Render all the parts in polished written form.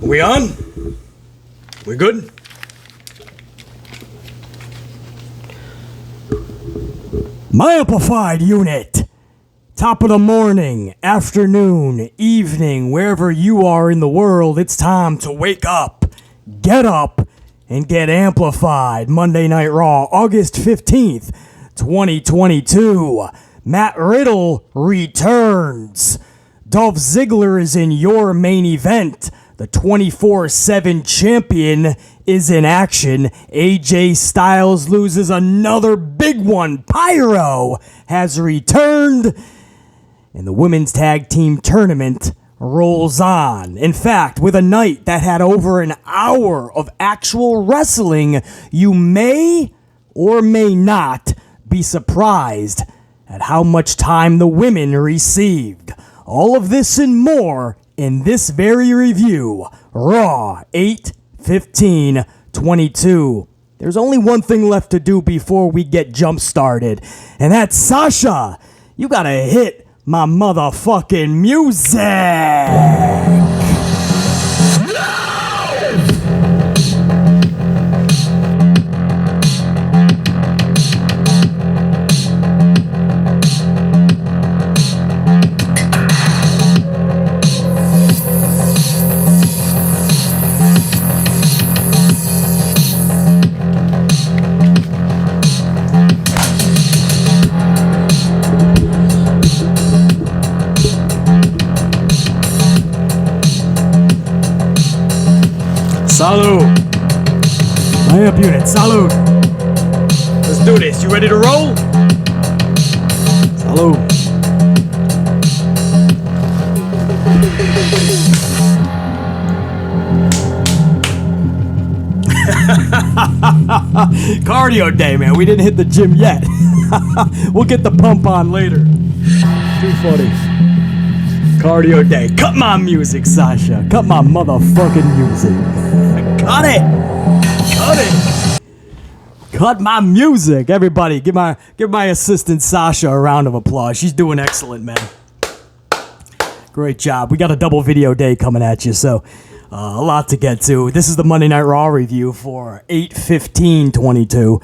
We on? We good? My amplified unit. Top of the morning, afternoon, evening, wherever you are in the world, it's time to wake up, get up, and get amplified. Monday Night Raw, August 15th, 2022. Matt Riddle returns. Dolph Ziggler is in your main event. The 24/7 champion is in action. AJ Styles loses another big one. Pyro has returned. And the women's tag team tournament rolls on. In fact, with a night that had over an hour of actual wrestling, you may or may not be surprised at how much time the women received. All of this and more in this very review. Raw 8/15/22. There's only one thing left to do before we get jump started, and that's Sasha. You gotta hit my motherfucking music. Salud. My up unit, salud. Let's do this. You ready to roll? Salud. Cardio day, man. We didn't hit the gym yet. We'll get the pump on later. Too funny. Cardio day. Cut my music, Sasha. Cut my motherfucking music. Cut it. Cut it. Cut my music. Everybody, give my assistant Sasha a round of applause. She's doing excellent, man. Great job. We got a double video day coming at you, so a lot to get to. This is the Monday Night Raw review for 8/15/22.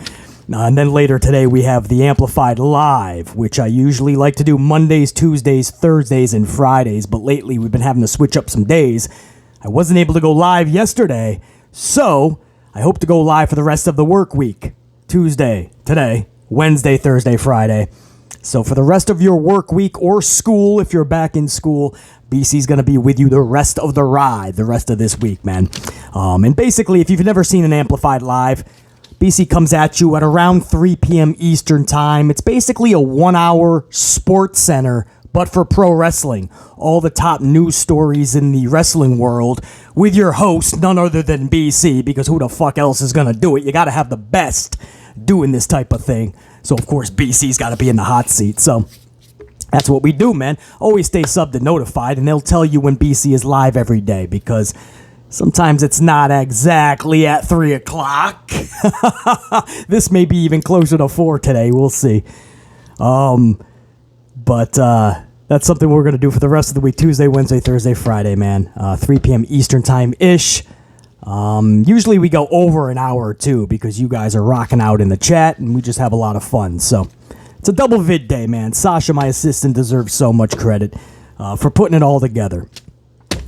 And then later today, we have the Amplified Live, which I usually like to do Mondays, Tuesdays, Thursdays, and Fridays. But lately, we've been having to switch up some days. I wasn't able to go live yesterday, so I hope to go live for the rest of the work week. Tuesday, today, Wednesday, Thursday, Friday. So for the rest of your work week or school, if you're back in school, BC's going to be with you the rest of the ride, the rest of this week, man. And basically, if you've never seen an Amplified Live, BC comes at you at around 3 p.m. Eastern Time. It's basically a 1-hour sports center, but for pro wrestling. All the top news stories in the wrestling world with your host, none other than BC, because who the fuck else is going to do it? You got to have the best doing this type of thing. So, of course, BC's got to be in the hot seat. So that's what we do, man. Always stay subbed and notified, and they'll tell you when BC is live every day, because sometimes it's not exactly at 3 o'clock. This may be even closer to 4 today. We'll see. But that's something we're going to do for the rest of the week. Tuesday, Wednesday, Thursday, Friday, man. 3 p.m. Eastern Time-ish. Usually we go over an hour or two because you guys are rocking out in the chat, and we just have a lot of fun. So it's a double vid day, man. Sasha, my assistant, deserves so much credit for putting it all together.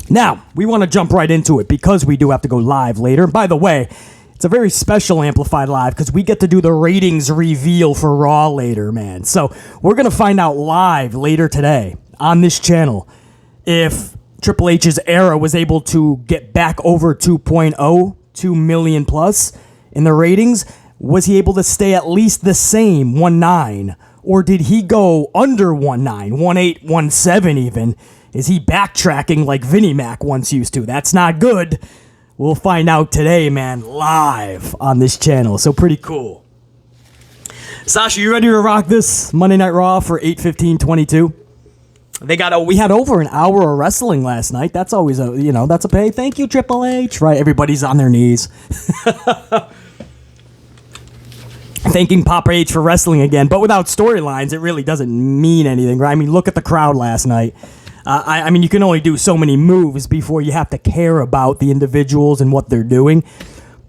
Now, we want to jump right into it because we do have to go live later. And by the way, it's a very special Amplified Live because we get to do the ratings reveal for Raw later, man. So we're going to find out live later today on this channel if Triple H's era was able to get back over 2.0, 2 million plus in the ratings. Was he able to stay at least the same, 1.9? Or did he go under 1.9, 1.8, 1.7 even? Is he backtracking like Vinnie Mac once used to? That's not good. We'll find out today, man, live on this channel. So pretty cool. Sasha, you ready to rock this Monday Night Raw for 8/15/22? We had over an hour of wrestling last night. That's always that's a pay. Thank you, Triple H. Right, everybody's on their knees. Thanking Papa H for wrestling again, but without storylines, it really doesn't mean anything, right? I mean, look at the crowd last night. I mean, you can only do so many moves before you have to care about the individuals and what they're doing.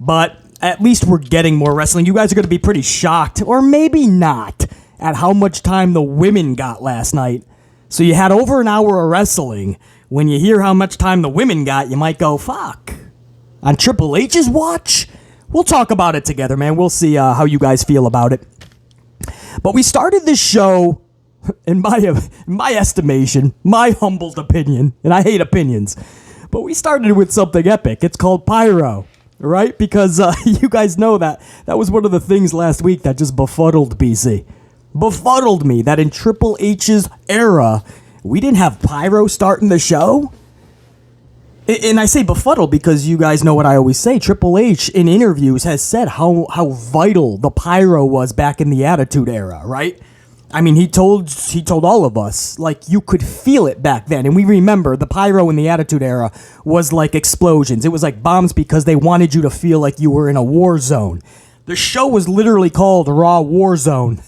But at least we're getting more wrestling. You guys are going to be pretty shocked, or maybe not, at how much time the women got last night. So you had over an hour of wrestling. When you hear how much time the women got, you might go, fuck. On Triple H's watch? We'll talk about it together, man. We'll see how you guys feel about it. But we started this show, in my estimation, my humbled opinion, and I hate opinions, but we started with something epic. It's called Pyro, right? Because you guys know that was one of the things last week that just befuddled BC. Befuddled me that in Triple H's era, we didn't have Pyro starting the show. And I say befuddled because you guys know what I always say. Triple H in interviews has said how vital the Pyro was back in the Attitude Era, right? I mean, he told all of us, like, you could feel it back then. And we remember the Pyro in the Attitude Era was like explosions. It was like bombs because they wanted you to feel like you were in a war zone. The show was literally called Raw War Zone.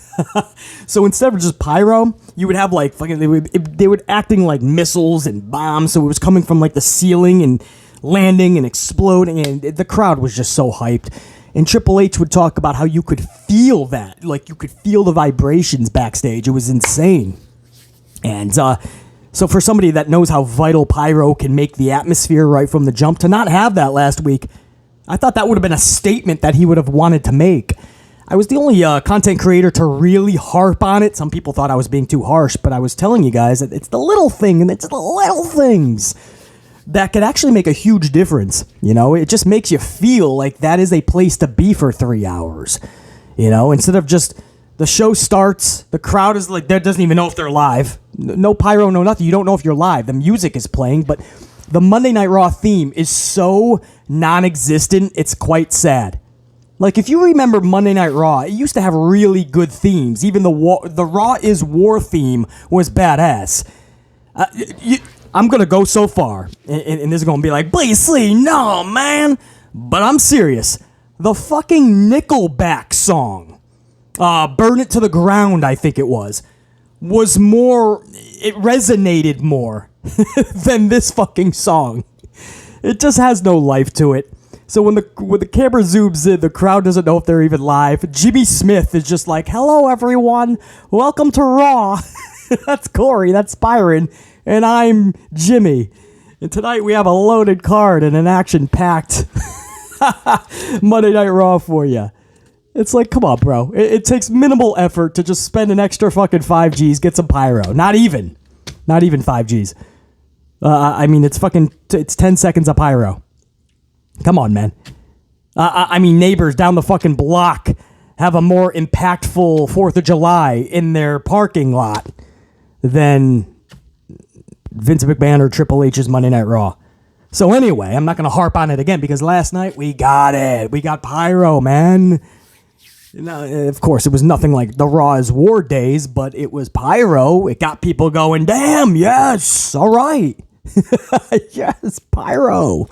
So instead of just Pyro, you would have like fucking they would acting like missiles and bombs. So it was coming from like the ceiling and landing and exploding, and the crowd was just so hyped. And Triple H would talk about how you could feel that, like you could feel the vibrations backstage. It was insane. And so for somebody that knows how vital Pyro can make the atmosphere right from the jump, to not have that last week, I thought that would have been a statement that he would have wanted to make. I was the only content creator to really harp on it. Some people thought I was being too harsh, but I was telling you guys that it's the little thing, and it's the little things that could actually make a huge difference. You know, it just makes you feel like that is a place to be for 3 hours. You know, instead of just the show starts, the crowd is like, there doesn't even know if they're live. No Pyro, no nothing. You don't know if you're live. The music is playing, but the Monday Night Raw theme is so non-existent, it's quite sad. Like, if you remember Monday Night Raw, it used to have really good themes. Even the Raw is War theme was badass. I'm going to go so far, and this is going to be like, Bliss, no, man. But I'm serious. The fucking Nickelback song, Burn It to the Ground, I think it was more, it resonated more than this fucking song. It just has no life to it. So when the camera zooms in, the crowd doesn't know if they're even live. Jimmy Smith is just like, hello, everyone. Welcome to Raw. That's Corey. That's Byron. And I'm Jimmy. And tonight we have a loaded card and an action-packed Monday Night Raw for you. It's like, come on, bro. It takes minimal effort to just spend an extra fucking 5 Gs, get some Pyro. Not even 5 Gs. I mean, it's 10 seconds of Pyro. Come on, man. I mean, neighbors down the fucking block have a more impactful 4th of July in their parking lot than Vince McMahon or Triple H's Monday Night Raw. So anyway, I'm not going to harp on it again because last night we got it. We got Pyro, man. You know, of course, it was nothing like the Raw is War days, but it was Pyro. It got people going, damn, yes, all right. Yes, Pyro.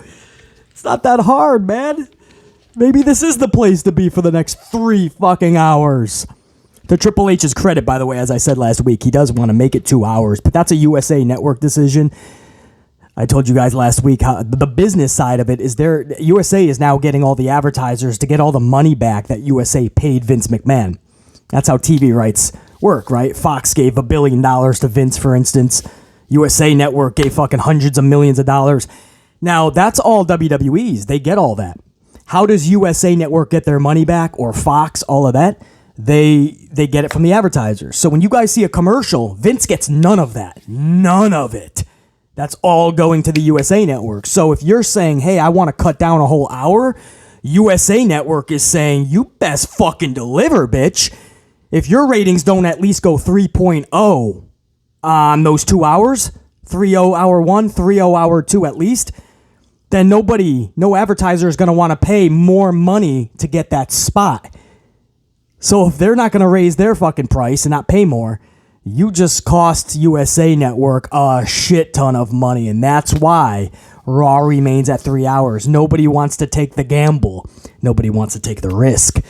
It's not that hard, man. Maybe this is the place to be for the next 3 fucking hours. To Triple H's credit, by the way, as I said last week, he does want to make it 2 hours, but that's a USA Network decision. I told you guys last week how the business side of it is USA is now getting all the advertisers to get all the money back that USA paid Vince McMahon. That's how TV rights work, right? Fox gave $1 billion to Vince, for instance. USA Network gave fucking hundreds of millions of dollars. Now, that's all WWE's. They get all that. How does USA Network get their money back, or Fox, all of that? They get it from the advertisers. So when you guys see a commercial, Vince gets none of that. None of it. That's all going to the USA Network. So if you're saying, hey, I want to cut down a whole hour, USA Network is saying, you best fucking deliver, bitch. If your ratings don't at least go 3.0 on those 2 hours, 3.0 hour 1, 3.0 hour 2 at least, then no advertiser is going to want to pay more money to get that spot. So if they're not going to raise their fucking price and not pay more, you just cost USA Network a shit ton of money. And that's why Raw remains at 3 hours. Nobody wants to take the gamble. Nobody wants to take the risk.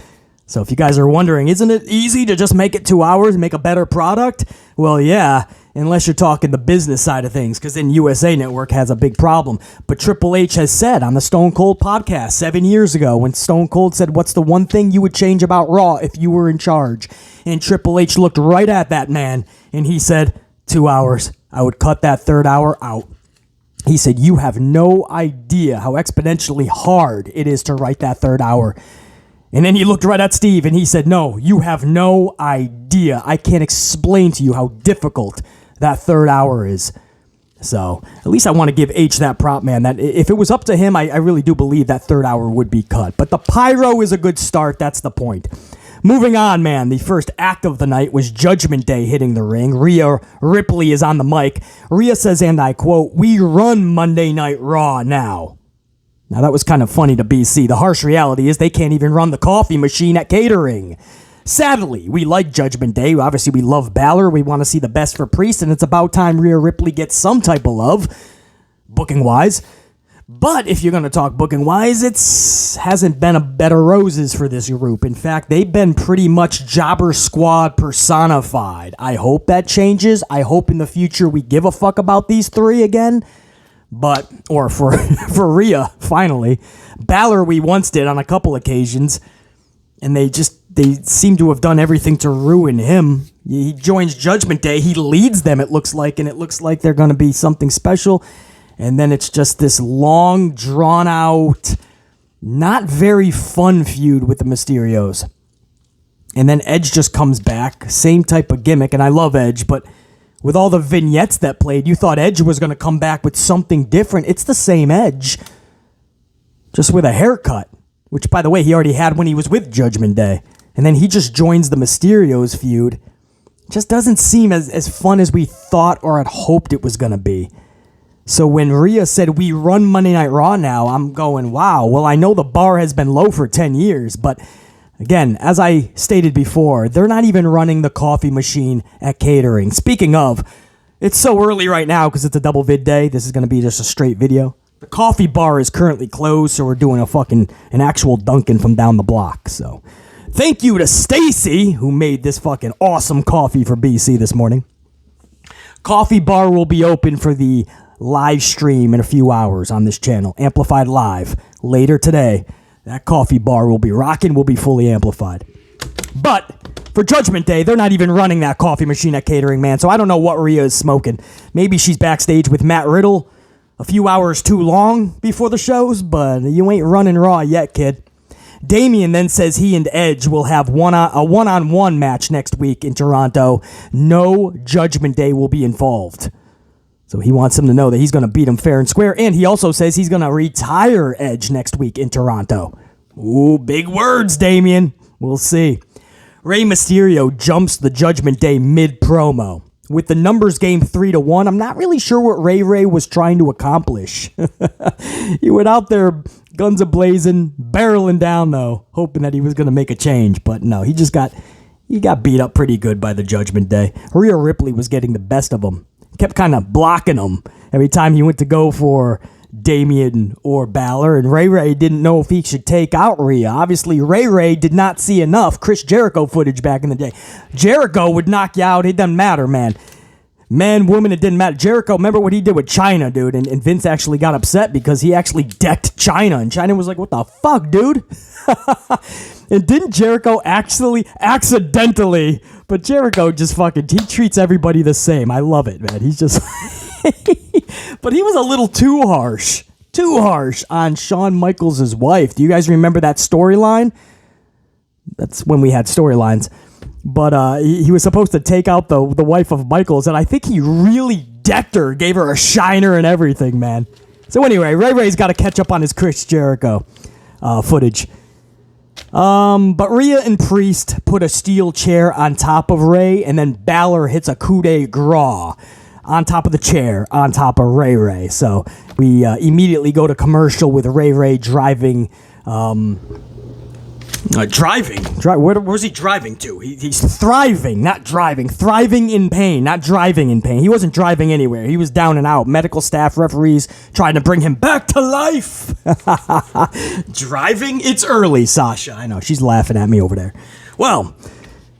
So if you guys are wondering, isn't it easy to just make it 2 hours and make a better product? Well, yeah. unless you're talking the business side of things, because then USA Network has a big problem. But Triple H has said on the Stone Cold podcast 7 years ago, when Stone Cold said, what's the one thing you would change about Raw if you were in charge? And Triple H looked right at that man, and he said, 2 hours. I would cut that third hour out. He said, you have no idea how exponentially hard it is to write that third hour. And then he looked right at Steve and he said, no, you have no idea. I can't explain to you how difficult that third hour is. So at least I want to give H that prop, man. That if it was up to him, I really do believe that third hour would be cut. But the Pyro is a good start. That's the point. Moving on, man. The first act of the night was Judgment Day hitting the ring. Rhea Ripley is on the mic. Rhea says, and I quote, we run Monday Night Raw now. Now, that was kind of funny to BC. The harsh reality is they can't even run the coffee machine at catering. Sadly, we like Judgment Day. Obviously, we love Balor. We want to see the best for Priest, and it's about time Rhea Ripley gets some type of love, booking-wise. But if you're going to talk booking-wise, hasn't been a bed of roses for this group. In fact, they've been pretty much Jobber Squad personified. I hope that changes. I hope in the future we give a fuck about these three again. But, or for Rhea, finally. Balor we once did on a couple occasions, and they seem to have done everything to ruin him. He joins Judgment Day, he leads them, it looks like, and it looks like they're going to be something special. And then it's just this long, drawn-out, not very fun feud with the Mysterios. And then Edge just comes back, same type of gimmick, and I love Edge, but with all the vignettes that played, you thought Edge was going to come back with something different. It's the same Edge, just with a haircut, which, by the way, he already had when he was with Judgment Day. And then he just joins the Mysterios feud. Just doesn't seem as fun as we thought or had hoped it was going to be. So when Rhea said, we run Monday Night Raw now, I'm going, wow. Well, I know the bar has been low for 10 years, but again, as I stated before, they're not even running the coffee machine at catering. Speaking of, it's so early right now because it's a double vid day. This is going to be just a straight video. The coffee bar is currently closed, so we're doing an actual Dunkin' from down the block. So thank you to Stacy, who made this fucking awesome coffee for BC this morning. Coffee bar will be open for the live stream in a few hours on this channel. Amplified Live later today. That coffee bar will be rocking, will be fully amplified. But for Judgment Day, they're not even running that coffee machine at catering, man. So I don't know what Rhea is smoking. Maybe she's backstage with Matt Riddle a few hours too long before the shows, but you ain't running Raw yet, kid. Damian then says he and Edge will have a one-on-one match next week in Toronto. No Judgment Day will be involved. So he wants him to know that he's going to beat him fair and square. And he also says he's going to retire Edge next week in Toronto. Ooh, big words, Damian. We'll see. Rey Mysterio jumps the Judgment Day mid-promo. With the numbers game 3-1, I'm not really sure what Ray was trying to accomplish. He went out there, guns a-blazing, barreling down, though, hoping that he was going to make a change. But no, he got beat up pretty good by the Judgment Day. Rhea Ripley was getting the best of him. Kept kind of blocking him every time he went to go for Damian or Balor, and Ray didn't know if he should take out Rhea. Obviously, Ray did not see enough Chris Jericho footage back in the day. Jericho would knock you out. It doesn't matter, man. Man, woman, it didn't matter. Jericho, remember what he did with China, dude, and Vince actually got upset because he actually decked China, and China was like, what the fuck, dude? And didn't Jericho actually, accidentally, but Jericho just he treats everybody the same. I love it, man. He's just, but he was a little too harsh on Shawn Michaels' wife. Do you guys remember that storyline? That's when we had storylines. But he was supposed to take out the wife of Michaels, and I think he really decked her, gave her a shiner and everything, man. So anyway, Ray's got to catch up on his Chris Jericho footage. But Rhea and Priest put a steel chair on top of Rey, and then Balor hits a coup de grace on top of the chair, on top of Ray. So we immediately go to commercial with Ray driving. Where's he driving to? He's thriving, not driving. Thriving in pain, not driving in pain. He wasn't driving anywhere. He was down and out. Medical staff, referees trying to bring him back to life. Driving? It's early, Sasha. I know. She's laughing at me over there. Well,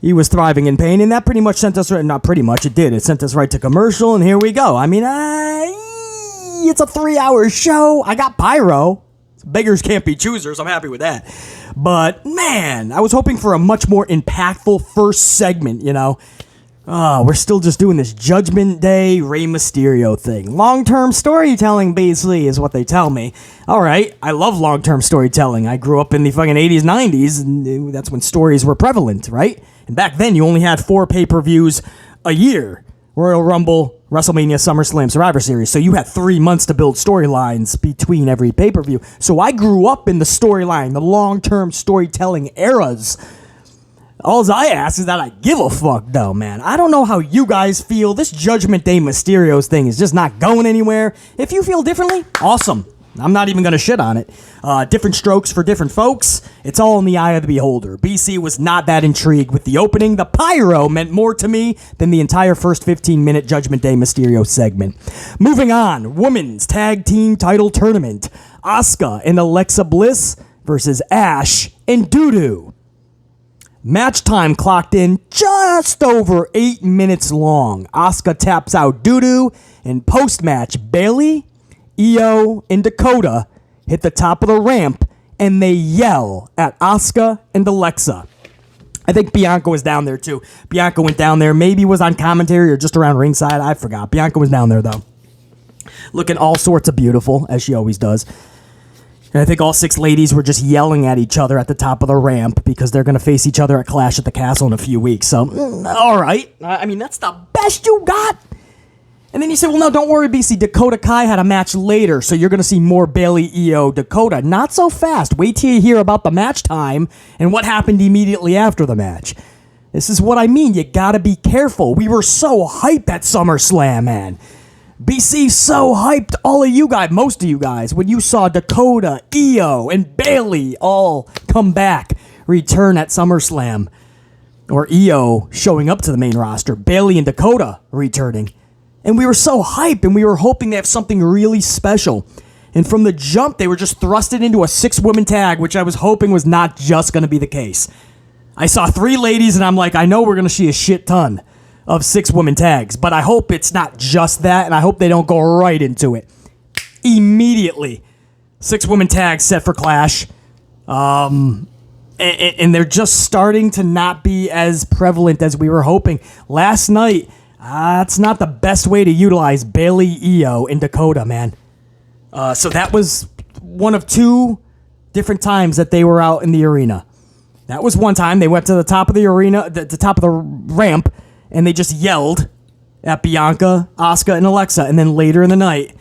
He was thriving in pain, and that pretty much sent us right. Not pretty much, it did. It sent us right to commercial, and here we go. I mean, it's a 3-hour show. I got Pyro. Beggars can't be choosers. I'm happy with that. But man, I was hoping for a much more impactful first segment. We're still just doing this Judgment Day Rey Mysterio thing. Long-term storytelling, basically, is what they tell me. All right, I love long-term storytelling. I grew up in the fucking 80s, 90s, and that's when stories were prevalent, right? And back then, you only had 4 pay-per-views a year. Royal Rumble, WrestleMania, SummerSlam, Survivor Series. So you had 3 months to build storylines between every pay-per-view. So I grew up in the storyline, the long-term storytelling eras. All I ask is that I give a fuck, though, man. I don't know how you guys feel. This Judgment Day Mysterios thing is just not going anywhere. If you feel differently, awesome. I'm not even going to shit on it. Different strokes for different folks. It's all in the eye of the beholder. BC was not that intrigued with the opening. The Pyro meant more to me than the entire first 15-minute Judgment Day Mysterio segment. Moving on, Women's Tag Team Title Tournament. Asuka and Alexa Bliss versus A.S.H and Doudrop. Match time clocked in just over 8 minutes long. Asuka taps out Doudrop, and post-match, Bayley, Io, and Dakota hit the top of the ramp, and they yell at Asuka and Alexa. I think Bianca was down there, too. Bianca went down there, maybe was on commentary or just around ringside. I forgot. Bianca was down there, though. Looking all sorts of beautiful, as she always does. And I think all 6 ladies were just yelling at each other at the top of the ramp because they're going to face each other at Clash at the Castle in a few weeks. So, all right. I mean, that's the best you got. And then you say, well, no, don't worry, BC. Dakota Kai had a match later, so you're going to see more Bayley, Io, Dakota. Not so fast. Wait till you hear about the match time and what happened immediately after the match. This is what I mean. You got to be careful. We were so hyped at SummerSlam, man. BC so hyped, all of you guys, most of you guys, when you saw Dakota, Io, and Bayley all come back, return at SummerSlam. Or Io showing up to the main roster, Bayley and Dakota returning. And we were so hyped, and we were hoping to have something really special. And from the jump, they were just thrusted into a 6-woman tag, which I was hoping was not just going to be the case. I saw 3 ladies, and I'm like, I know we're going to see a shit ton of 6-woman tags, but I hope it's not just that, and I hope they don't go right into it. Immediately, 6-woman tags set for Clash, and they're just starting to not be as prevalent as we were hoping. Last night, it's not the best way to utilize Bayley, Io, and Dakota, man. So that was one of 2 different times that they were out in the arena. That was one time they went to the top of the arena, the top of the ramp, and they just yelled at Bianca, Asuka, and Alexa. And then later in the night,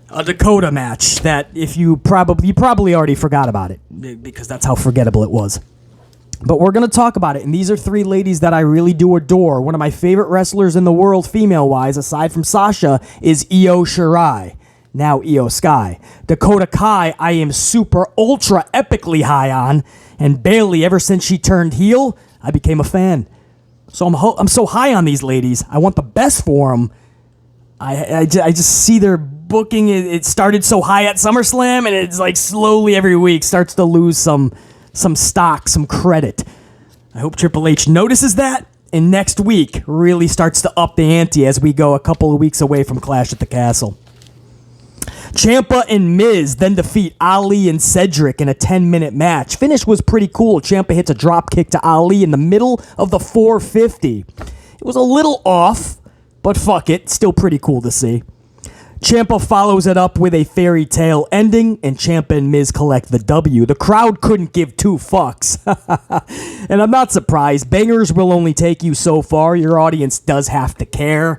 a Dakota match that you probably already forgot about it because that's how forgettable it was. But we're going to talk about it. And these are 3 ladies that I really do adore. One of my favorite wrestlers in the world, female-wise, aside from Sasha, is Io Shirai. Now Io Sky. Dakota Kai, I am super ultra epically high on. And Bayley, ever since she turned heel, I became a fan. So I'm so high on these ladies. I want the best for them. I just see their booking. It started so high at SummerSlam, and it's like slowly every week starts to lose some stock, some credit. I hope Triple H notices that, and next week really starts to up the ante as we go a couple of weeks away from Clash at the Castle. Champa and Miz then defeat Ali and Cedric in a 10-minute match. Finish was pretty cool. Champa hits a drop kick to Ali in the middle of the 450. It was a little off, but fuck it. Still pretty cool to see. Ciampa follows it up with a fairy tale ending, and Ciampa and Miz collect the W. The crowd couldn't give 2 fucks. And I'm not surprised. Bangers will only take you so far. Your audience does have to care.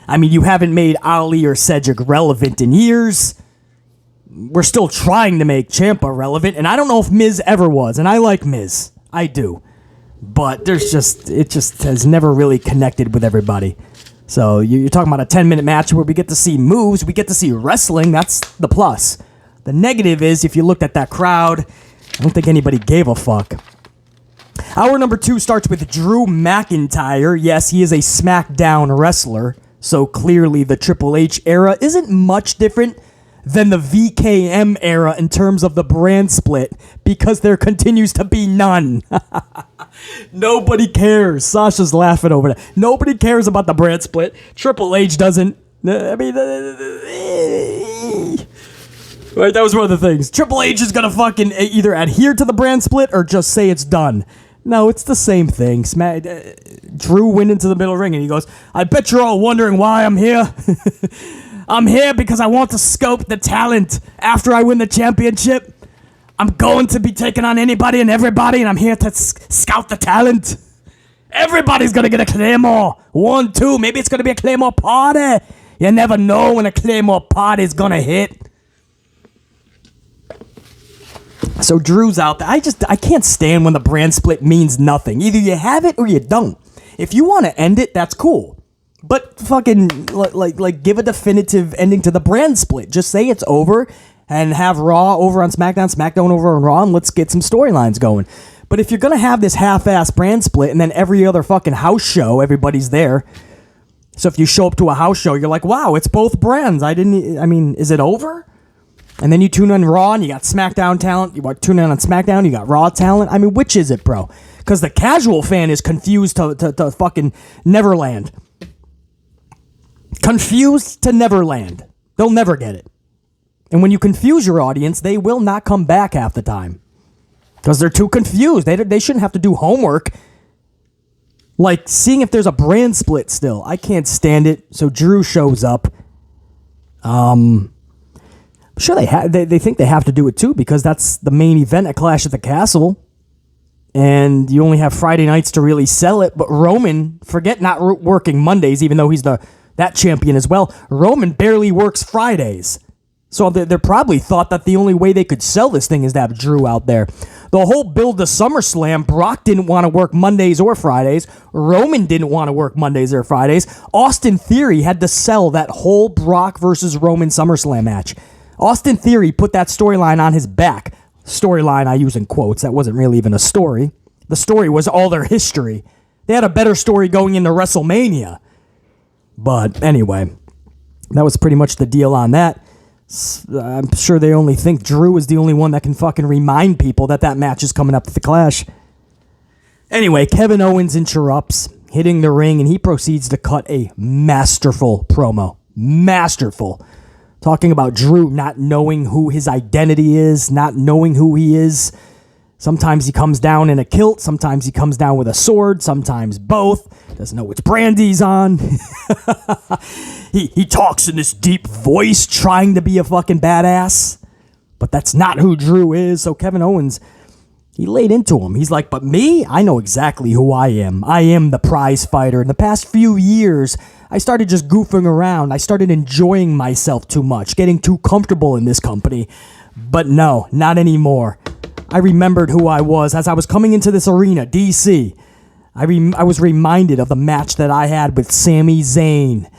I mean, you haven't made Ali or Cedric relevant in years. We're still trying to make Ciampa relevant, and I don't know if Miz ever was, and I like Miz. I do. But it just has never really connected with everybody. So you're talking about a 10-minute match where we get to see moves, we get to see wrestling. That's the plus. The negative is, if you looked at that crowd, I don't think anybody gave a fuck. Hour number 2 starts with Drew McIntyre. Yes, he is a SmackDown wrestler, so clearly the Triple H era isn't much different than the VKM era in terms of the brand split, because there continues to be none. Nobody cares. Sasha's laughing over that. Nobody cares about the brand split. Triple H doesn't. I mean, right, that was one of the things. Triple H is gonna fucking either adhere to the brand split or just say it's done. No, it's the same thing. Drew went into the middle ring and he goes, I bet you're all wondering why I'm here. I'm here because I want to scope the talent after I win the championship. I'm going to be taking on anybody and everybody, and I'm here to scout the talent. Everybody's going to get a Claymore. 1, 2, maybe it's going to be a Claymore party. You never know when a Claymore party is going to hit. So Drew's out there. I can't stand when the brand split means nothing. Either you have it or you don't. If you want to end it, that's cool. But fucking, like, give a definitive ending to the brand split. Just say it's over and have Raw over on SmackDown, SmackDown over on Raw, and let's get some storylines going. But if you're going to have this half-ass brand split and then every other fucking house show, everybody's there. So if you show up to a house show, you're like, wow, it's both brands. Is it over? And then you tune in Raw and you got SmackDown talent. You tune in on SmackDown, you got Raw talent. I mean, which is it, bro? Because the casual fan is confused to fucking Neverland. Confused to Neverland. They'll never get it. And when you confuse your audience, they will not come back half the time. Because they're too confused. They shouldn't have to do homework. Like, seeing if there's a brand split still. I can't stand it. So Drew shows up. I'm sure they think they have to do it too, because that's the main event at Clash at the Castle. And you only have Friday nights to really sell it. But Roman, forget not working Mondays, even though he's that champion as well. Roman barely works Fridays. So they probably thought that the only way they could sell this thing is to have Drew out there. The whole build to SummerSlam, Brock didn't want to work Mondays or Fridays. Roman didn't want to work Mondays or Fridays. Austin Theory had to sell that whole Brock versus Roman SummerSlam match. Austin Theory put that storyline on his back. Storyline I use in quotes. That wasn't really even a story. The story was all their history. They had a better story going into WrestleMania. But anyway, that was pretty much the deal on that. I'm sure they only think Drew is the only one that can fucking remind people that match is coming up at the Clash. Anyway, Kevin Owens interrupts, hitting the ring, and he proceeds to cut a masterful promo. Masterful. Talking about Drew not knowing who his identity is, not knowing who he is. Sometimes he comes down in a kilt, sometimes he comes down with a sword, sometimes both. Doesn't know which brand he's on. He talks in this deep voice trying to be a fucking badass. But that's not who Drew is. So Kevin Owens, he laid into him. He's like, but me? I know exactly who I am. I am the prize fighter. In the past few years, I started just goofing around. I started enjoying myself too much, getting too comfortable in this company. But no, not anymore. I remembered who I was as I was coming into this arena, DC. I was reminded of the match that I had with Sami Zayn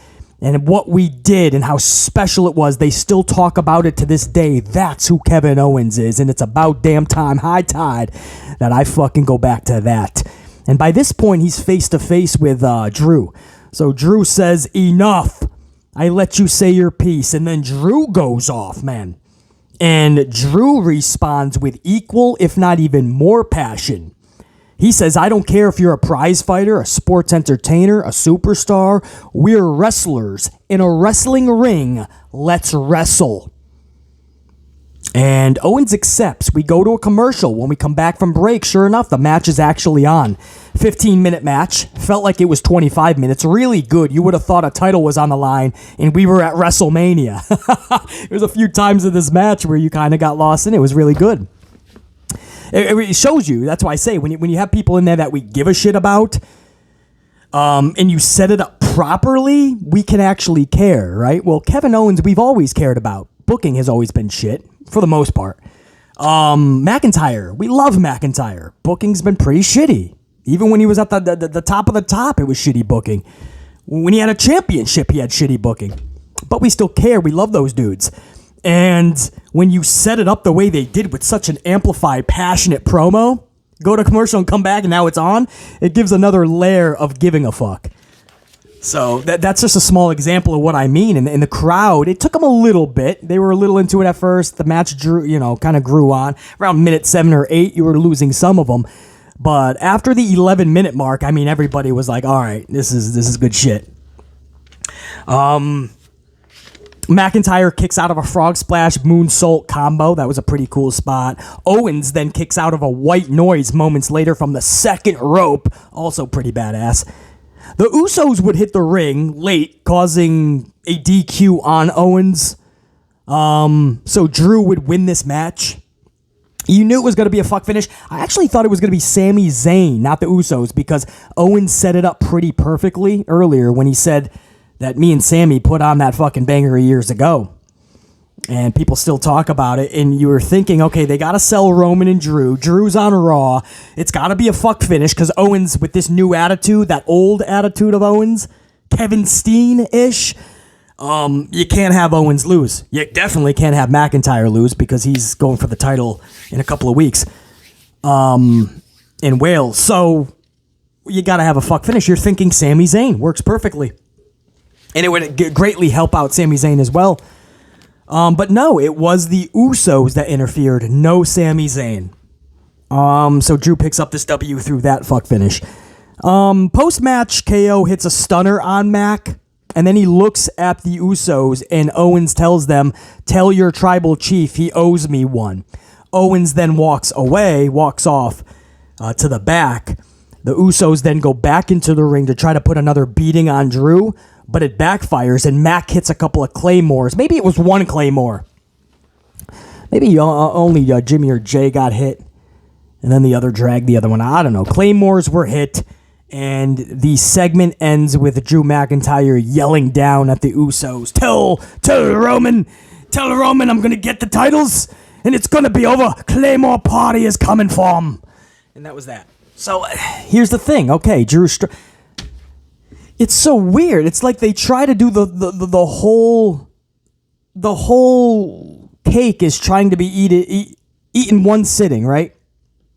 and what we did and how special it was. They still talk about it to this day. That's who Kevin Owens is, and it's about damn time, high tide, that I fucking go back to that. And by this point, he's face to face with Drew. So Drew says, enough. I let you say your piece. And then Drew goes off, man. And Drew responds with equal, if not even more passion. He says, I don't care if you're a prize fighter, a sports entertainer, a superstar. We're wrestlers in a wrestling ring. Let's wrestle. And Owens accepts. We go to a commercial. When we come back from break, sure enough, the match is actually on. 15-minute match. Felt like it was 25 minutes. Really good. You would have thought a title was on the line and we were at WrestleMania. There's a few times in this match where you kind of got lost in it. It was really good. It shows you. That's why I say, when you have people in there that we give a shit about, and you set it up properly, we can actually care, right? Well, Kevin Owens, we've always cared about. Booking has always been shit, for the most part. McIntyre, we love McIntyre. Booking's been pretty shitty. Even when he was at the top of the top, it was shitty booking. When he had a championship, he had shitty booking. But we still care. We love those dudes. And when you set it up the way they did with such an amplified, passionate promo, go to commercial and come back and now it's on, it gives another layer of giving a fuck. So that's just a small example of what I mean. And the crowd, it took them a little bit. They were a little into it at first. The match kind of grew on. Around minute 7 or 8, you were losing some of them. But after the 11-minute mark, I mean, everybody was like, all right, this is good shit. McIntyre kicks out of a frog splash moonsault combo. That was a pretty cool spot. Owens then kicks out of a white noise moments later from the second rope. Also pretty badass. The Usos would hit the ring late, causing a DQ on Owens. So Drew would win this match. You knew it was going to be a fuck finish. I actually thought it was going to be Sami Zayn, not the Usos, because Owens set it up pretty perfectly earlier when he said that me and Sammy put on that fucking banger years ago. And people still talk about it. And you were thinking, okay, they got to sell Roman and Drew. Drew's on Raw. It's got to be a fuck finish because Owens, with this new attitude, that old attitude of Owens, Kevin Steen-ish, you can't have Owens lose. You definitely can't have McIntyre lose because he's going for the title in a couple of weeks in Wales. So you got to have a fuck finish. You're thinking Sami Zayn works perfectly. And it would greatly help out Sami Zayn as well. But no, it was the Usos that interfered. No Sami Zayn. So Drew picks up this W through that fuck finish. Post-match, KO hits a stunner on Mac. And then he looks at the Usos and Owens tells them, tell your tribal chief he owes me one. Owens then walks off to the back. The Usos then go back into the ring to try to put another beating on Drew. But it backfires, and Mac hits a couple of claymores. Maybe it was one claymore. Maybe only Jimmy or Jay got hit, and then the other dragged the other one. I don't know. Claymores were hit, and the segment ends with Drew McIntyre yelling down at the Usos. Tell Roman I'm going to get the titles, and it's going to be over. Claymore party is coming for him. And that was that. So here's the thing. Okay, Drew... It's so weird. It's like they try to do the whole cake is trying to be eaten one sitting, right?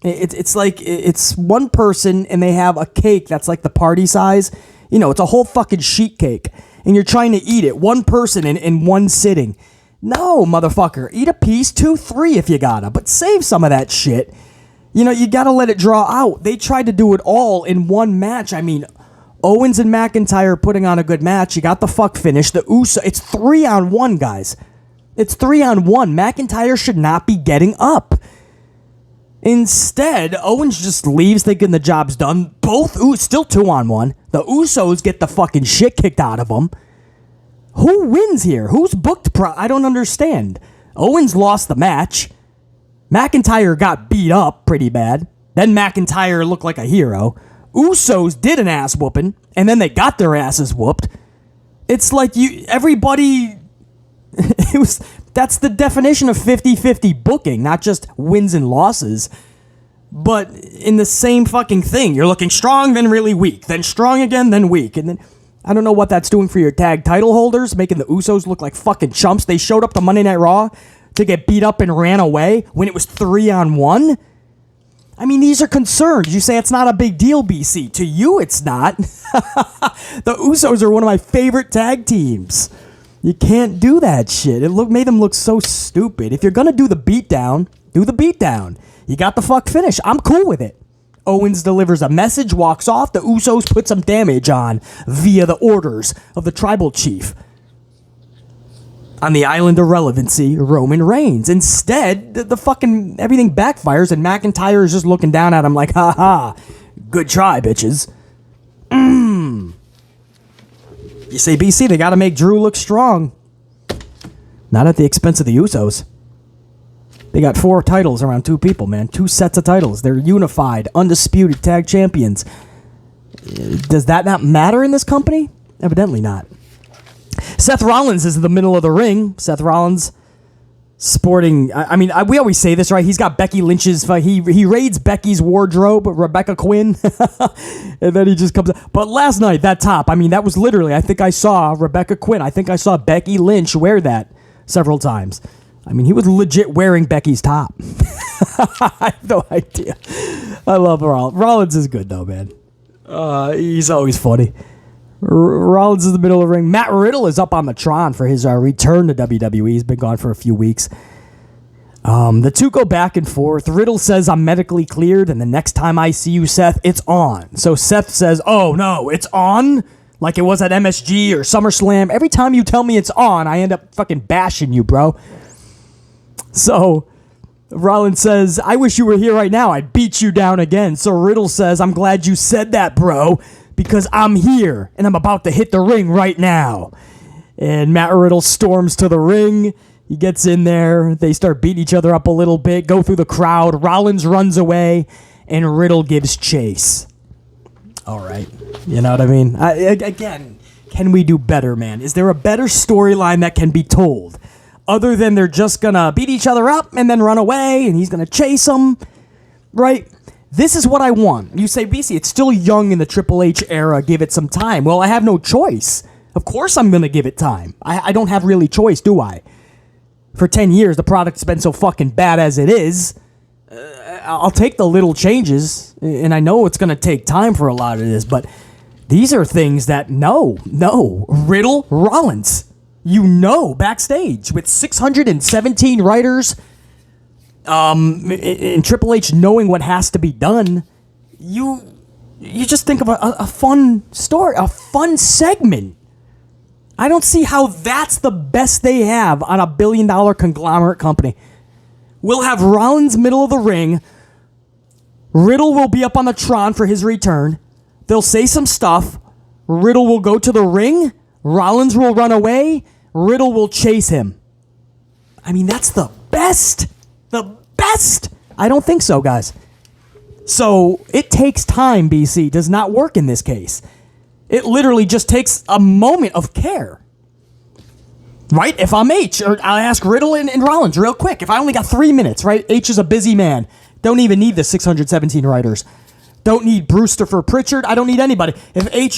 It's like it's one person and they have a cake that's like the party size. You know, it's a whole fucking sheet cake and you're trying to eat it. One person in one sitting. No, motherfucker. Eat a piece, 2, 3 if you gotta, but save some of that shit. You know, you gotta let it draw out. They tried to do it all in one match. I mean... Owens and McIntyre putting on a good match. You got the fuck finish. The Uso. It's 3-on-1, guys. It's 3-on-1. McIntyre should not be getting up. Instead, Owens just leaves thinking the job's done. Still 2-on-1. The Usos get the fucking shit kicked out of them. Who wins here? Who's booked? I don't understand. Owens lost the match. McIntyre got beat up pretty bad. Then McIntyre looked like a hero. Usos did an ass whooping, and then they got their asses whooped. It's like everybody... That's the definition of 50-50 booking, not just wins and losses, but in the same fucking thing. You're looking strong, then really weak, then strong again, then weak, and then... I don't know what that's doing for your tag title holders, making the Usos look like fucking chumps. They showed up to Monday Night Raw to get beat up and ran away when it was 3-on-1. I mean, these are concerns. You say it's not a big deal, BC. To you, it's not. The Usos are one of my favorite tag teams. You can't do that shit. It made them look so stupid. If you're going to do the beatdown, do the beatdown. You got the fuck finish. I'm cool with it. Owens delivers a message, walks off. The Usos put some damage on via the orders of the tribal chief. On the island of relevancy, Roman Reigns. Instead, the fucking everything backfires and McIntyre is just looking down at him like, ha ha, good try, bitches. You say, BC, they gotta make Drew look strong. Not at the expense of the Usos. They got 4 titles around 2 people, man. 2 sets of titles. They're unified, undisputed tag champions. Does that not matter in this company? Evidently not. Seth Rollins is in the middle of the ring. Seth Rollins sporting... we always say this, right? He's got Becky Lynch's... He raids Becky's wardrobe, Rebecca Quinn. And then he just comes... But last night, that top, that was literally... I think I saw Rebecca Quinn. I think I saw Becky Lynch wear that several times. He was legit wearing Becky's top. I have no idea. I love Rollins. Rollins is good, though, man. He's always funny. Rollins is in the middle of the ring. Matt Riddle is up on the Tron for his return to WWE. He's been gone for a few weeks. The two go back and forth. Riddle says, I'm medically cleared, and the next time I see you, Seth, it's on. So Seth says, oh, no, it's on? Like it was at MSG or SummerSlam. Every time you tell me it's on, I end up fucking bashing you, bro. So Rollins says, I wish you were here right now. I'd beat you down again. So Riddle says, I'm glad you said that, bro, because I'm here, and I'm about to hit the ring right now. And Matt Riddle storms to the ring. He gets in there. They start beating each other up a little bit, go through the crowd. Rollins runs away, and Riddle gives chase. All right. You know what I mean? Again, can we do better, man? Is there a better storyline that can be told? Other than they're just going to beat each other up and then run away, and he's going to chase them, right? This is what I want. You say, BC, it's still young in the Triple H era. Give it some time. Well, I have no choice. Of course I'm going to give it time. I don't have really choice, do I? For 10 years, the product's been so fucking bad as it is. I'll take the little changes, and I know it's going to take time for a lot of this, but these are things that, no. Riddle, Rollins, backstage with 617 writers, and Triple H knowing what has to be done, you just think of a fun story, a fun segment. I don't see how that's the best they have on a billion-dollar conglomerate company. We'll have Rollins middle of the ring. Riddle will be up on the Tron for his return. They'll say some stuff. Riddle will go to the ring. Rollins will run away. Riddle will chase him. I mean, that's the best. The best. I don't think so, guys. So it takes time, BC. Does not work in this case. It literally just takes a moment of care. Right? If I'm H, or I'll ask Riddle and Rollins real quick. If I only got 3 minutes, right? H is a busy man. Don't even need the 617 writers. Don't need Brewster for Pritchard. I don't need anybody. If H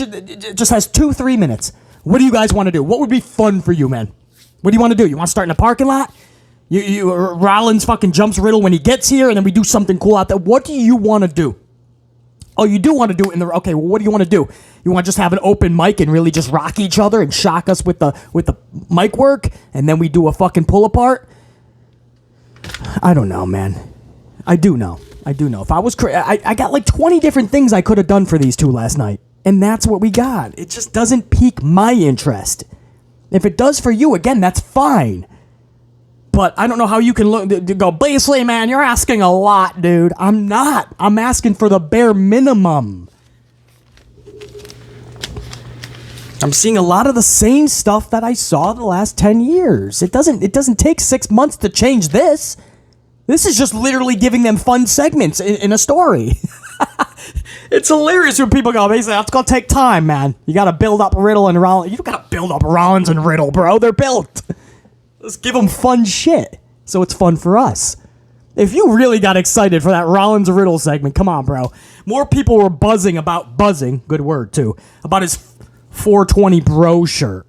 just has 2-3 minutes, what do you guys want to do? What would be fun for you, man? What do you want to do? You want to start in a parking lot? Rollins fucking jumps Riddle when he gets here, and then we do something cool out there. What do you want to do? Oh, you do want to do it in the... Okay, well, what do you want to do? You want to just have an open mic and really just rock each other and shock us with the mic work, and then we do a fucking pull apart? I don't know, man. I do know. If I was... I got like 20 different things I could have done for these two last night, and that's what we got. It just doesn't pique my interest. If it does for you, again, that's fine. But I don't know how you can go, Beasley, man, you're asking a lot, dude. I'm not. I'm asking for the bare minimum. I'm seeing a lot of the same stuff that I saw the last 10 years. It doesn't take 6 months to change this. This is just literally giving them fun segments in a story. It's hilarious when people go, basically, it's going to take time, man. You got to build up Riddle and Rollins. You don't got to build up Rollins and Riddle, bro. They're built. Let's give them fun shit, so it's fun for us. If you really got excited for that Rollins-Riddle segment, come on, bro. More people were buzzing, good word, too, about his 420 bro shirt.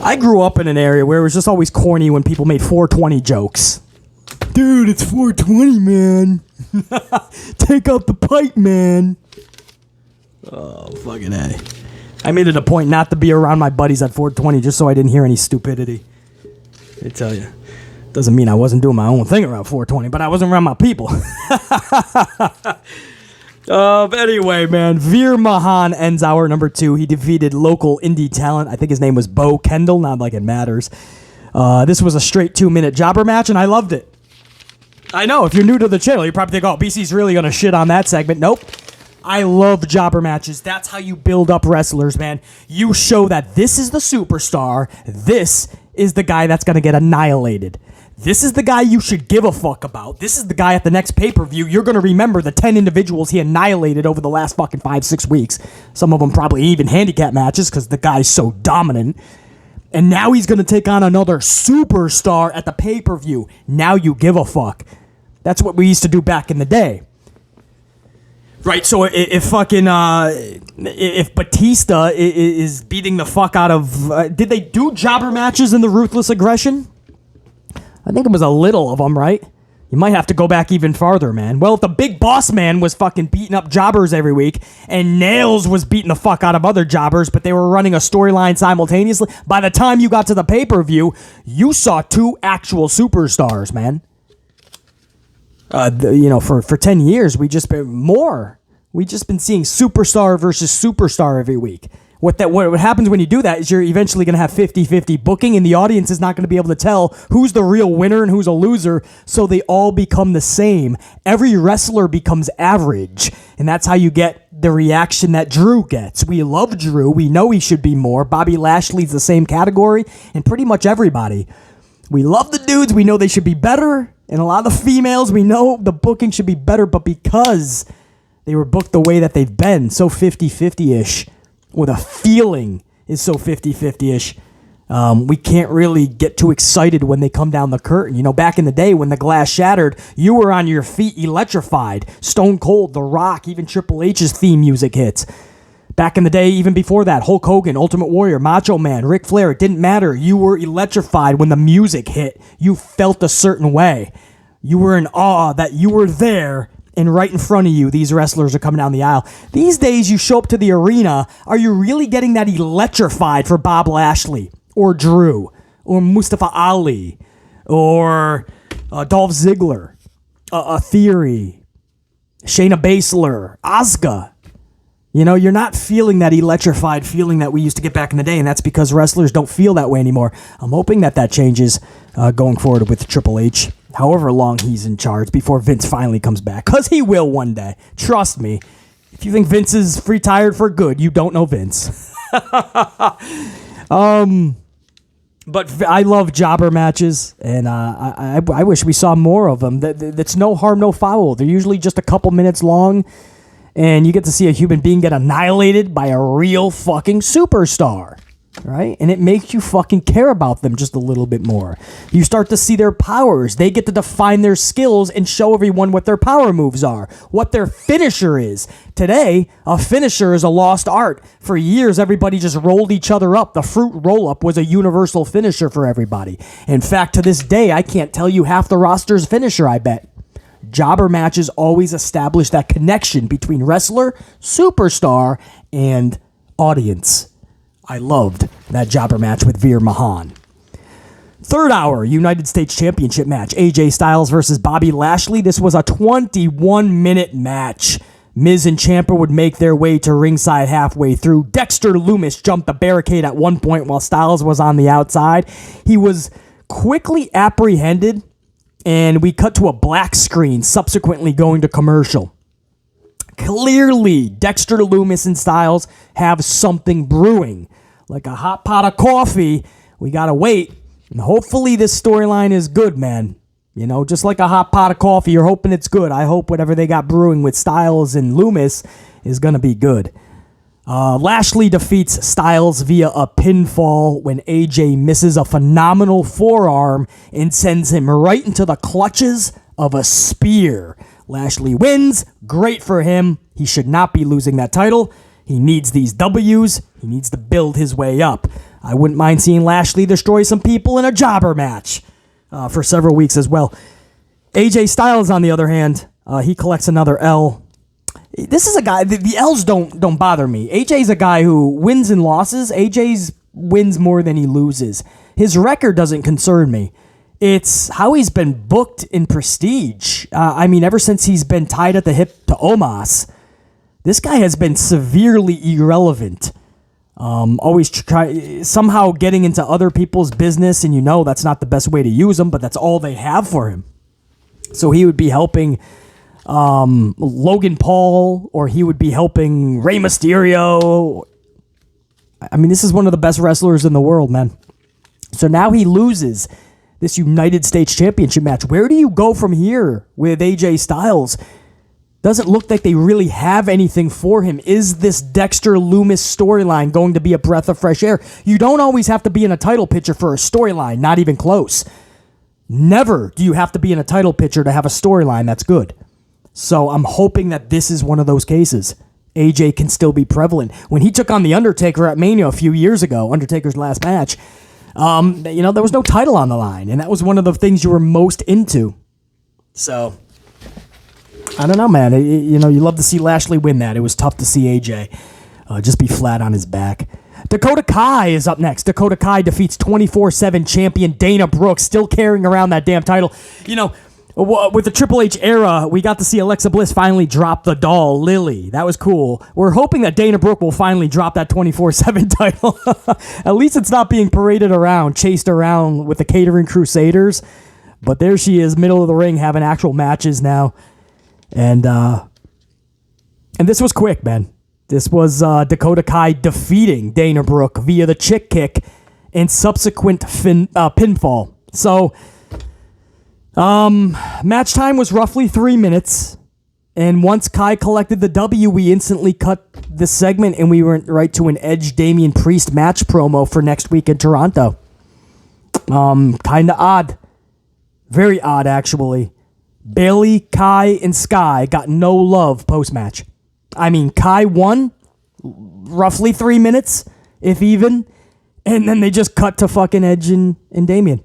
I grew up in an area where it was just always corny when people made 420 jokes. Dude, it's 420, man. Take out the pipe, man. Oh, fucking A. I made it a point not to be around my buddies at 420 just so I didn't hear any stupidity. I tell you. Doesn't mean I wasn't doing my own thing around 420, but I wasn't around my people. But anyway, man, Veer Mahaan ends hour number 2. He defeated local indie talent. I think his name was Bo Kendall, not like it matters. This was a straight 2-minute jobber match, and I loved it. I know, if you're new to the channel, you probably think, oh, BC's really going to shit on that segment. Nope. I love jobber matches. That's how you build up wrestlers, man. You show that this is the superstar. This is the guy that's going to get annihilated. This is the guy you should give a fuck about. This is the guy at the next pay-per-view. You're going to remember the 10 individuals he annihilated over the last fucking 5-6 weeks. Some of them probably even handicap matches because the guy's so dominant. And now he's going to take on another superstar at the pay-per-view. Now you give a fuck. That's what we used to do back in the day. Right, so if Batista is beating the fuck out of... did they do jobber matches in the Ruthless Aggression? I think it was a little of them, right? You might have to go back even farther, man. Well, if the big boss man was fucking beating up jobbers every week, and Nails was beating the fuck out of other jobbers, but they were running a storyline simultaneously, by the time you got to the pay-per-view, you saw 2 actual superstars, man. For 10 years, we just been seeing superstar versus superstar every week. What happens when you do that is you're eventually going to have 50-50 booking, and the audience is not going to be able to tell who's the real winner and who's a loser, so they all become the same. Every wrestler becomes average, and that's how you get the reaction that Drew gets. We love Drew. We know he should be more. Bobby Lashley's the same category, and pretty much everybody. We love the dudes. We know they should be better, and a lot of the females, we know the booking should be better, but because they were booked the way that they've been, so 50-50-ish, or the feeling is so 50-50-ish, we can't really get too excited when they come down the curtain. Back in the day when the glass shattered, you were on your feet electrified. Stone Cold, The Rock, even Triple H's theme music hits. Back in the day, even before that, Hulk Hogan, Ultimate Warrior, Macho Man, Ric Flair, it didn't matter. You were electrified when the music hit. You felt a certain way. You were in awe that you were there, and right in front of you, these wrestlers are coming down the aisle. These days, you show up to the arena, are you really getting that electrified for Bob Lashley, or Drew, or Mustafa Ali, or Dolph Ziggler, Theory, Shayna Baszler, Asuka? You're not feeling that electrified feeling that we used to get back in the day, and that's because wrestlers don't feel that way anymore. I'm hoping that changes going forward with Triple H. However long he's in charge before Vince finally comes back. Because he will one day. Trust me. If you think Vince is retired for good, you don't know Vince. But I love jobber matches, and I wish we saw more of them. That's no harm, no foul. They're usually just a couple minutes long, and you get to see a human being get annihilated by a real fucking superstar. Right? And it makes you fucking care about them just a little bit more. You start to see their powers. They get to define their skills and show everyone what their power moves are, what their finisher is. Today, a finisher is a lost art. For years, everybody just rolled each other up. The fruit roll-up was a universal finisher for everybody. In fact, to this day, I can't tell you half the roster's finisher, I bet. Jobber matches always establish that connection between wrestler, superstar, and audience. I loved that jobber match with Veer Mahaan. Third hour, United States Championship match. AJ Styles versus Bobby Lashley. This was a 21-minute match. Miz and Ciampa would make their way to ringside halfway through. Dexter Lumis jumped the barricade at one point while Styles was on the outside. He was quickly apprehended, and we cut to a black screen, subsequently going to commercial. Clearly, Dexter Lumis and Styles have something brewing. Like a hot pot of coffee, we gotta wait. And hopefully this storyline is good, man. Just like a hot pot of coffee, you're hoping it's good. I hope whatever they got brewing with Styles and Lumis is gonna be good. Lashley defeats Styles via a pinfall when AJ misses a phenomenal forearm and sends him right into the clutches of a spear. Lashley wins. Great for him. He should not be losing that title. He needs these W's. He needs to build his way up. I wouldn't mind seeing Lashley destroy some people in a jobber match for several weeks as well. AJ Styles, on the other hand, he collects another L. This is a guy, the L's don't bother me. AJ's a guy who wins and losses. AJ's wins more than he loses. His record doesn't concern me. It's how he's been booked in prestige. Ever since he's been tied at the hip to Omos, this guy has been severely irrelevant. Always somehow getting into other people's business, and that's not the best way to use him, but that's all they have for him. So he would be helping Logan Paul, or he would be helping Rey Mysterio. This is one of the best wrestlers in the world, man. So now he loses this United States Championship match. Where do you go from here with AJ Styles? Doesn't look like they really have anything for him. Is this Dexter Lumis storyline going to be a breath of fresh air? You don't always have to be in a title picture for a storyline, not even close. Never do you have to be in a title picture to have a storyline that's good. So I'm hoping that this is one of those cases. AJ can still be prevalent. When he took on The Undertaker at Mania a few years ago, Undertaker's last match, there was no title on the line, and that was one of the things you were most into. So, I don't know, man. You love to see Lashley win that. It was tough to see AJ just be flat on his back. Dakota Kai is up next. Dakota Kai defeats 24/7 champion Dana Brooke, still carrying around that damn title. With the Triple H era, we got to see Alexa Bliss finally drop the doll, Lily. That was cool. We're hoping that Dana Brooke will finally drop that 24/7 title. At least it's not being paraded around, chased around with the catering crusaders. But there she is, middle of the ring, having actual matches now. And this was quick, man. This was Dakota Kai defeating Dana Brooke via the chick kick and subsequent pinfall. So, match time was roughly 3 minutes. And once Kai collected the W, we instantly cut the segment and we went right to an Edge Damian Priest match promo for next week in Toronto. Kind of odd. Very odd, actually. Bayley, Kai, and Sky got no love post-match. I mean, Kai won roughly 3 minutes, if even, and then they just cut to fucking Edge and Damian.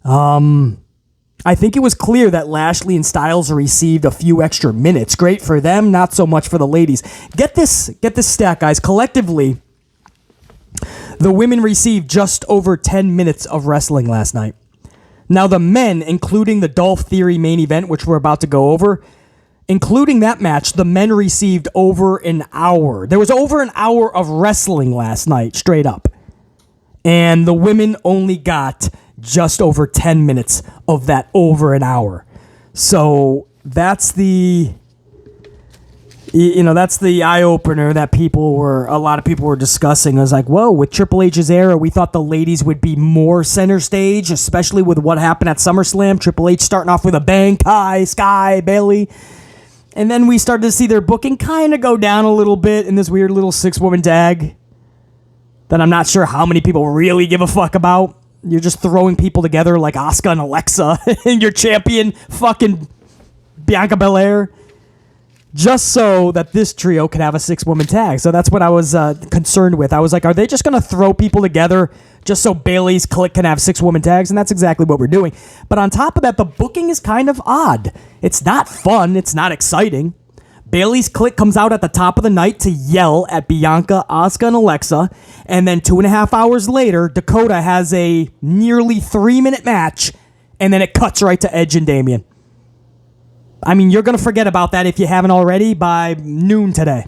I think it was clear that Lashley and Styles received a few extra minutes. Great for them, not so much for the ladies. Get this stat, guys. Collectively, the women received just over 10 minutes of wrestling last night. Now, the men, including the Dolph Theory main event, which we're about to go over, including that match, the men received over an hour. There was over an hour of wrestling last night, straight up. And the women only got just over 10 minutes of that over an hour. So that's the eye-opener that a lot of people were discussing. I was like, whoa, with Triple H's era, we thought the ladies would be more center stage, especially with what happened at SummerSlam. Triple H starting off with a bang, Kai, Sky, Bayley. And then we started to see their booking kind of go down a little bit in this weird little 6-woman tag that I'm not sure how many people really give a fuck about. You're just throwing people together like Asuka and Alexa and your champion, fucking Bianca Belair, just so that this trio could have a 6-woman tag. So that's what I was concerned with. I was like, are they just going to throw people together just so Bayley's clique can have 6-woman tags? And that's exactly what we're doing. But on top of that, the booking is kind of odd. It's not fun. It's not exciting. Bayley's clique comes out at the top of the night to yell at Bianca, Asuka, and Alexa. And then 2.5 hours later, Dakota has a nearly 3-minute match. And then it cuts right to Edge and Damian. I mean, you're going to forget about that if you haven't already by noon today.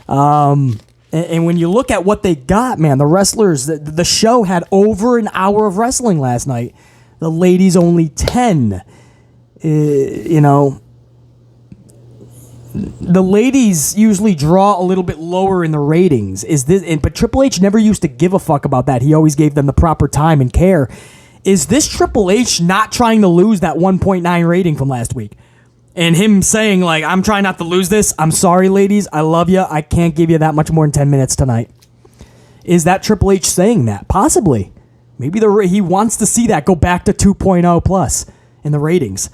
And when you look at what they got, man, the wrestlers, the show had over an hour of wrestling last night. The ladies only 10. The ladies usually draw a little bit lower in the ratings. But Triple H never used to give a fuck about that. He always gave them the proper time and care. Is this Triple H not trying to lose that 1.9 rating from last week? And him saying, like, I'm trying not to lose this. I'm sorry, ladies. I love you. I can't give you that much more than 10 minutes tonight. Is that Triple H saying that? Possibly. Maybe he wants to see that go back to 2.0 plus in the ratings.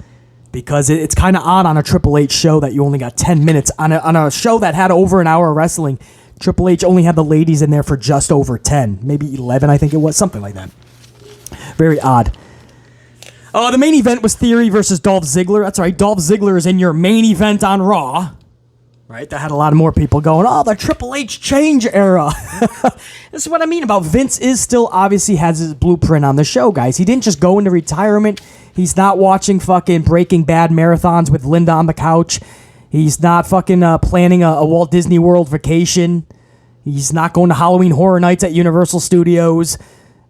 Because it's kind of odd on a Triple H show that you only got 10 minutes. On a show that had over an hour of wrestling, Triple H only had the ladies in there for just over 10. Maybe 11, I think it was. Something like that. Very odd. The main event was Theory versus Dolph Ziggler. That's right. Dolph Ziggler is in your main event on Raw. Right? That had a lot of more people going, the Triple H change era. This is what I mean about Vince is still obviously has his blueprint on the show, guys. He didn't just go into retirement. He's not watching fucking Breaking Bad marathons with Linda on the couch. He's not fucking planning a Walt Disney World vacation. He's not going to Halloween Horror Nights at Universal Studios.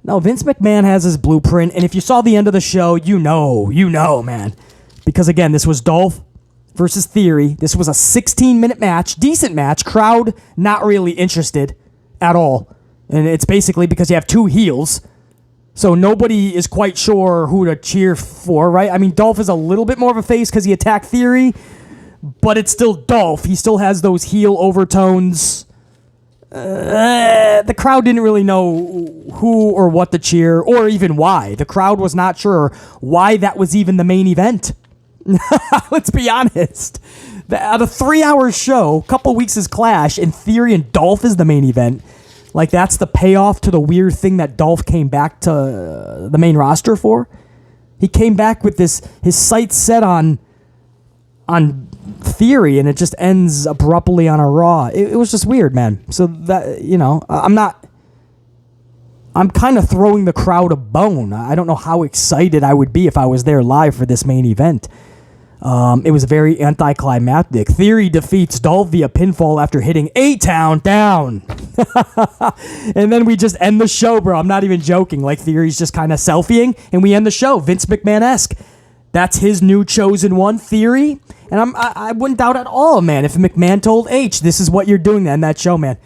No, Vince McMahon has his blueprint, and if you saw the end of the show, you know, man. Because, again, this was Dolph versus Theory. This was a 16-minute match, decent match, crowd not really interested at all. And it's basically because you have two heels, so nobody is quite sure who to cheer for, right? I mean, Dolph is a little bit more of a face because he attacked Theory, but it's still Dolph. He still has those heel overtones. The crowd didn't really know who or what to cheer or even why. The crowd was not sure why that was even the main event. Let's be honest. At a 3-hour show, a couple weeks is Clash, and Theory and Dolph is the main event. Like, that's the payoff to the weird thing that Dolph came back to the main roster for. He came back with his sights set on Theory, and it just ends abruptly on a Raw. It was just weird, man. So that, I'm kind of throwing the crowd a bone. I don't know how excited I would be if I was there live for this main event. It was very anticlimactic. Theory defeats Dolph via pinfall after hitting A-Town down. And then we just end the show, bro. I'm not even joking. Like, Theory's just kind of selfieing, and we end the show. Vince McMahon-esque. That's his new chosen one, Theory. And I wouldn't doubt at all, man, if McMahon told H, this is what you're doing in that show, man.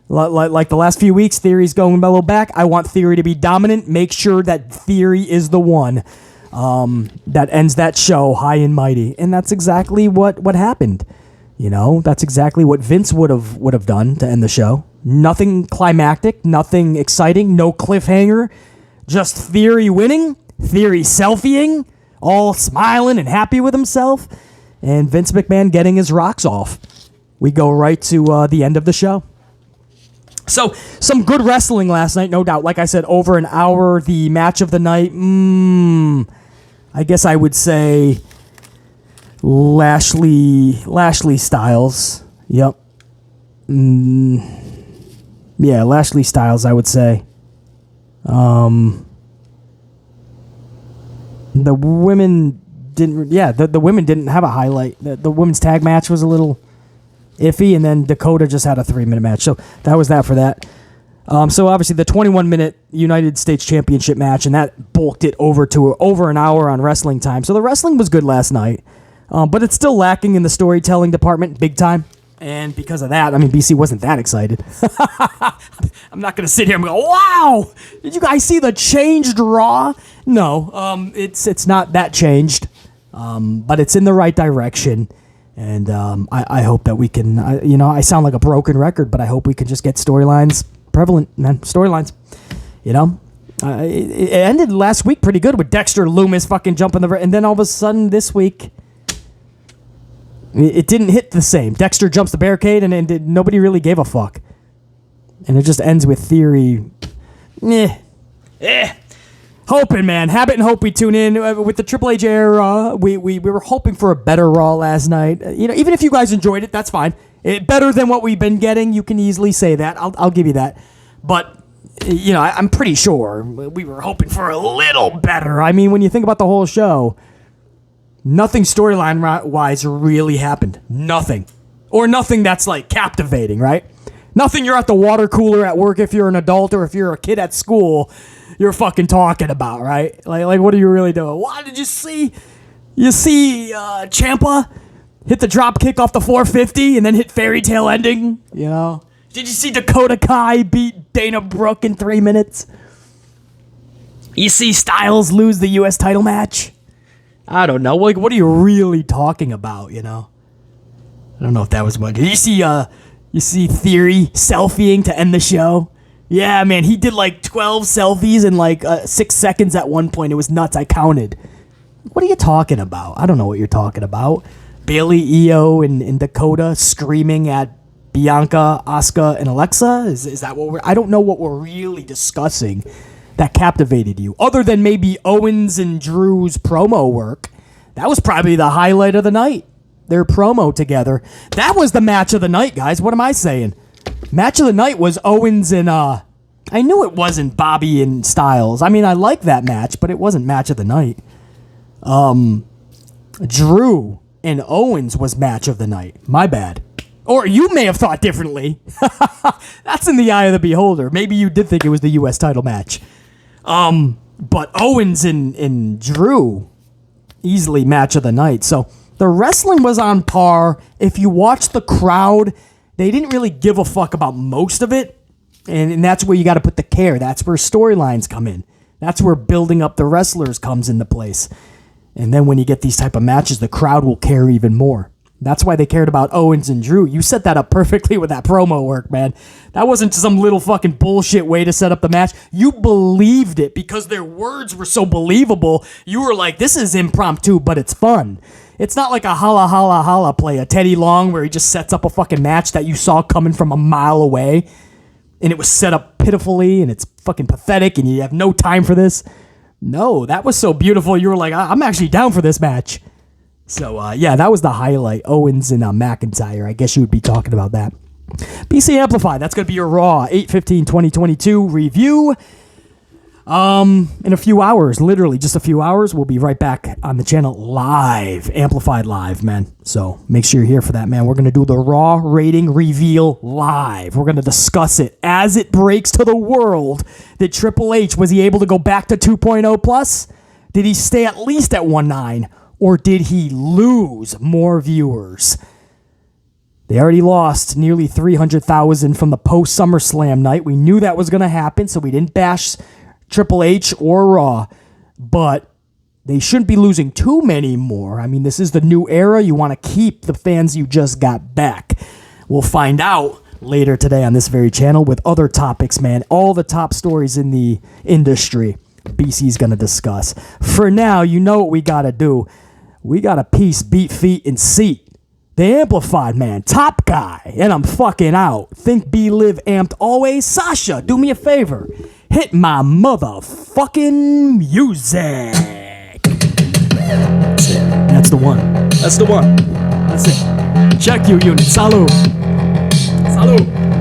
Like the last few weeks, Theory's going mellow back. I want Theory to be dominant. Make sure that Theory is the one that ends that show high and mighty. And that's exactly what happened. That's exactly what Vince would have done to end the show. Nothing climactic, nothing exciting, no cliffhanger. Just Theory winning, Theory selfieing, all smiling and happy with himself, and Vince McMahon getting his rocks off. We go right to the end of the show. So, some good wrestling last night, no doubt. Like I said, over an hour. The match of the night, I guess I would say Lashley Styles. Yep. Yeah, Lashley Styles, I would say. The women didn't. Yeah, the women didn't have a highlight. The women's tag match was a little iffy, and then Dakota just had a 3-minute match. So that was that for that. So obviously the 21-minute United States Championship match, and that bulked it over to over an hour on wrestling time. So the wrestling was good last night, but it's still lacking in the storytelling department big time. And because of that, BC wasn't that excited. I'm not going to sit here and go, wow, did you guys see the changed Raw? No, it's not that changed, but it's in the right direction. And I hope that we can, I sound like a broken record, but I hope we can just get storylines prevalent, man. Storylines, It ended last week pretty good with Dexter Lumis fucking jumping and then all of a sudden this week, it didn't hit the same. Dexter jumps the barricade, and nobody really gave a fuck. And it just ends with Theory. Hoping, man. Habit and hope we tune in. With the Triple H era, we were hoping for a better Raw last night. Even if you guys enjoyed it, that's fine. Better than what we've been getting, you can easily say that. I'll give you that. But, I'm pretty sure we were hoping for a little better. When you think about the whole show, nothing storyline-wise really happened. Nothing. Or nothing that's, captivating, right? Nothing you're at the water cooler at work if you're an adult, or if you're a kid at school, you're fucking talking about, right? Like what are you really doing? What did you see? You see Ciampa hit the drop kick off the 450 and then hit fairy tale ending, Did you see Dakota Kai beat Dana Brooke in 3 minutes? You see Styles lose the U.S. title match? I don't know. What are you really talking about, I don't know if that was one. You see Theory selfieing to end the show? Yeah, man, he did 12 selfies in 6 seconds at one point. It was nuts. I counted. What are you talking about? I don't know what you're talking about. Bailey, Io, and Dakota screaming at Bianca, Asuka, and Alexa? Is that what I don't know what we're really discussing that captivated you, other than maybe Owens and Drew's promo work. That was probably the highlight of the night. Their promo together. That was the match of the night, guys. What am I saying? Match of the night was Owens and, I knew it wasn't Bobby and Styles. I like that match, but it wasn't match of the night. Drew and Owens was match of the night. My bad. Or you may have thought differently. That's in the eye of the beholder. Maybe you did think it was the U.S. title match. But Owens and Drew, easily match of the night. So the wrestling was on par. If you watch the crowd, they didn't really give a fuck about most of it. And that's where you got to put the care. That's where storylines come in. That's where building up the wrestlers comes into place. And then when you get these type of matches, the crowd will care even more. That's why they cared about Owens and Drew. You set that up perfectly with that promo work, man. That wasn't some little fucking bullshit way to set up the match. You believed it because their words were so believable. You were like, this is impromptu, but it's fun. It's not like a holla, holla, holla play, a Teddy Long where he just sets up a fucking match that you saw coming from a mile away. And it was set up pitifully, and it's fucking pathetic, and you have no time for this. No, that was so beautiful. You were like, I'm actually down for this match. So, yeah, that was the highlight. Owens and McIntyre. I guess you would be talking about that. BC Amplify, that's going to be your Raw 8/15/2022 review. In a few hours, literally just a few hours, we'll be right back on the channel live, amplified live, man. So make sure you're here for that, man. We're going to do the Raw rating reveal live. We're going to discuss it as it breaks to the world that Triple H, was he able to go back to 2.0 plus? Did he stay at least at 1.9? Or did he lose more viewers? They already lost nearly 300,000 from the post SummerSlam night. We knew that was going to happen, so we didn't bash Triple H or Raw, but they shouldn't be losing too many more. I mean, this is the new era. You want to keep the fans you just got back. We'll find out later today on this very channel with other topics, man. All the top stories in the industry BC's going to discuss. For now, you know what we got to do. We got a piece, beat, feet, and seat. The Amplified, man. Top guy. And I'm fucking out. Think, be, live, amped always. Sasha, do me a favor. Hit my motherfucking music. That's the one. That's the one. That's it. Check you, unit. Salud. Salud.